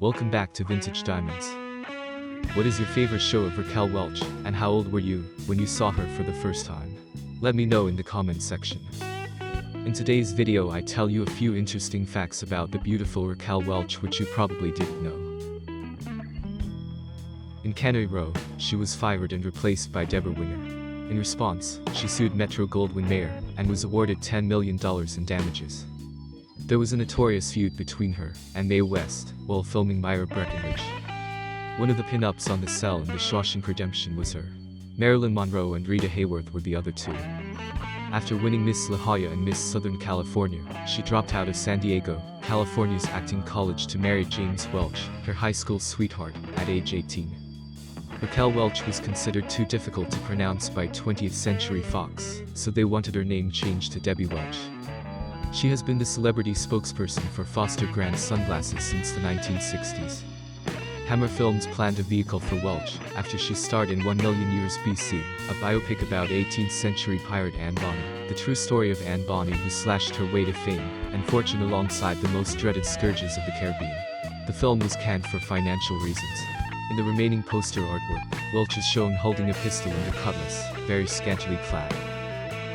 Welcome back to Vintage Diamonds. What is your favorite show of Raquel Welch, and how old were you when you saw her for the first time? Let me know in the comments section. In today's video I tell you a few interesting facts about the beautiful Raquel Welch which you probably didn't know. In Canary Row, she was fired and replaced by Deborah Winger. In response, she sued Metro-Goldwyn-Mayer and was awarded $10 million in damages. There was a notorious feud between her and Mae West while filming Myra Breckinridge. One of the pin-ups on the cell in The Shawshank Redemption was her. Marilyn Monroe and Rita Hayworth were the other two. After winning Miss La Jolla and Miss Southern California, she dropped out of San Diego, California's acting college to marry James Welch, her high school sweetheart, at age 18. Raquel Welch was considered too difficult to pronounce by 20th Century Fox, so they wanted her name changed to Debbie Welch. She has been the celebrity spokesperson for Foster Grant Sunglasses since the 1960s. Hammer Films planned a vehicle for Welch after she starred in 1 Million Years BC, a biopic about 18th century pirate Anne Bonny, the true story of Anne Bonny who slashed her way to fame and fortune alongside the most dreaded scourges of the Caribbean. The film was canned for financial reasons. In the remaining poster artwork, Welch is shown holding a pistol and a cutlass, very scantily clad.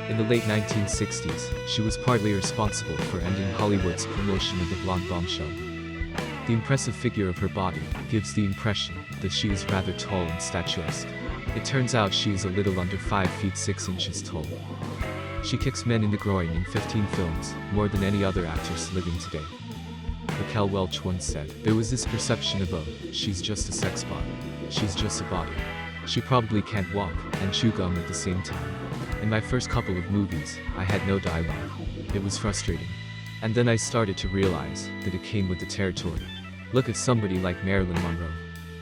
In the late 1960s, she was partly responsible for ending Hollywood's promotion of the blonde bombshell. The impressive figure of her body gives the impression that she is rather tall and statuesque. It turns out she is a little under 5 feet 6 inches tall. She kicks men in the groin in 15 films, more than any other actress living today. Raquel Welch once said, "There was this perception about, she's just a sex bot. She's just a body. She probably can't walk and chew gum at the same time." In my first couple of movies, I had no dialogue. It was frustrating. And then I started to realize that it came with the territory. Look at somebody like Marilyn Monroe.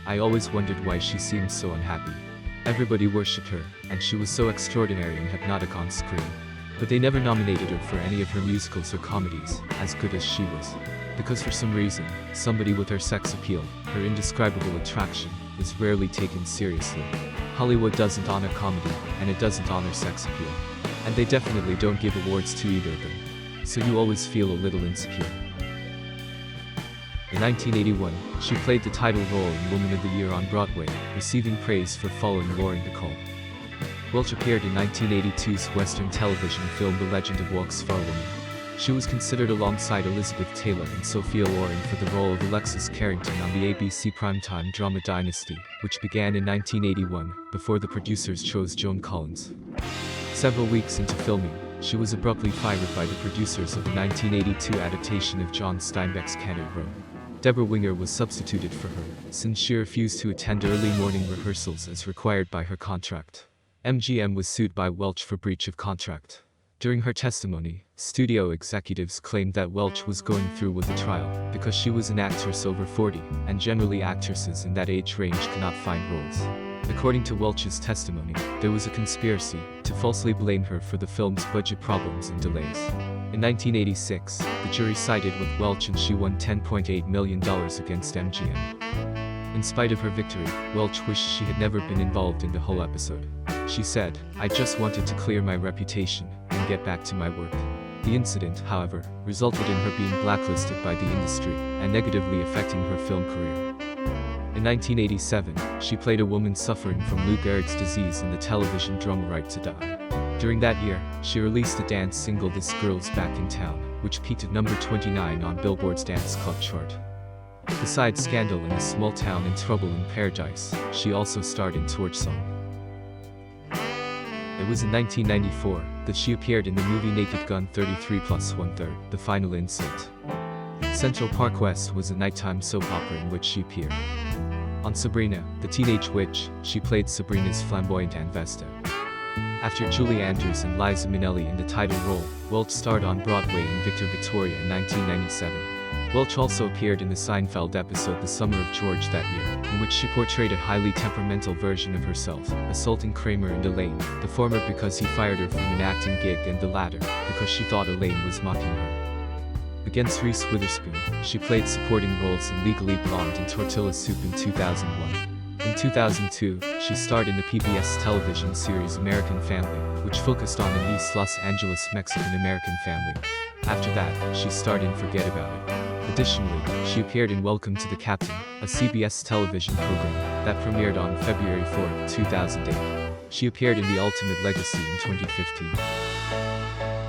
I always wondered why she seemed so unhappy. Everybody worshipped her, and she was so extraordinary and hypnotic on screen. But they never nominated her for any of her musicals or comedies, as good as she was. Because for some reason, somebody with her sex appeal, her indescribable attraction, is rarely taken seriously. Hollywood doesn't honor comedy, and it doesn't honor sex appeal. And they definitely don't give awards to either of them. So you always feel a little insecure. In 1981, she played the title role in Woman of the Year on Broadway, receiving praise for following Lauren Bacall. Welch appeared in 1982's Western television film The Legend of Walks Far Woman. She was considered alongside Elizabeth Taylor and Sophia Loren for the role of Alexis Carrington on the ABC primetime drama Dynasty, which began in 1981, before the producers chose Joan Collins. Several weeks into filming, she was abruptly fired by the producers of the 1982 adaptation of John Steinbeck's Canary Row. Deborah Winger was substituted for her, since she refused to attend early morning rehearsals as required by her contract. MGM was sued by Welch for breach of contract. During her testimony, studio executives claimed that Welch was going through with the trial because she was an actress over 40, and generally actresses in that age range cannot find roles. According to Welch's testimony, there was a conspiracy to falsely blame her for the film's budget problems and delays. In 1986, the jury sided with Welch and she won $10.8 million against MGM. In spite of her victory, Welch wished she had never been involved in the whole episode. She said, "I just wanted to clear my reputation and get back to my work." The incident, however, resulted in her being blacklisted by the industry and negatively affecting her film career. In 1987, she played a woman suffering from Lou Gehrig's disease in the television drama Right to Die. During that year, she released the dance single This Girl's Back in Town, which peaked at number 29 on Billboard's Dance Club chart. Besides Scandal and A Small Town and Trouble in Paradise, she also starred in Torch Song. It was in 1994 that she appeared in the movie Naked Gun 33 plus 1/3, The Final Insult. Central Park West was a nighttime soap opera in which she appeared. On Sabrina, the Teenage Witch, she played Sabrina's flamboyant Aunt Vesta. After Julie Andrews and Liza Minnelli in the title role, Welch starred on Broadway in Victor Victoria in 1997. Welch also appeared in the Seinfeld episode The Summer of George that year, in which she portrayed a highly temperamental version of herself, assaulting Kramer and Elaine, the former because he fired her from an acting gig and the latter because she thought Elaine was mocking her. Against Reese Witherspoon, she played supporting roles in Legally Blonde and Tortilla Soup in 2001. In 2002, she starred in the PBS television series American Family, which focused on an East Los Angeles Mexican-American family. After that, she starred in Forget About It. Additionally, she appeared in Welcome to the Captain, a CBS television program that premiered on February 4, 2008. She appeared in The Ultimate Legacy in 2015.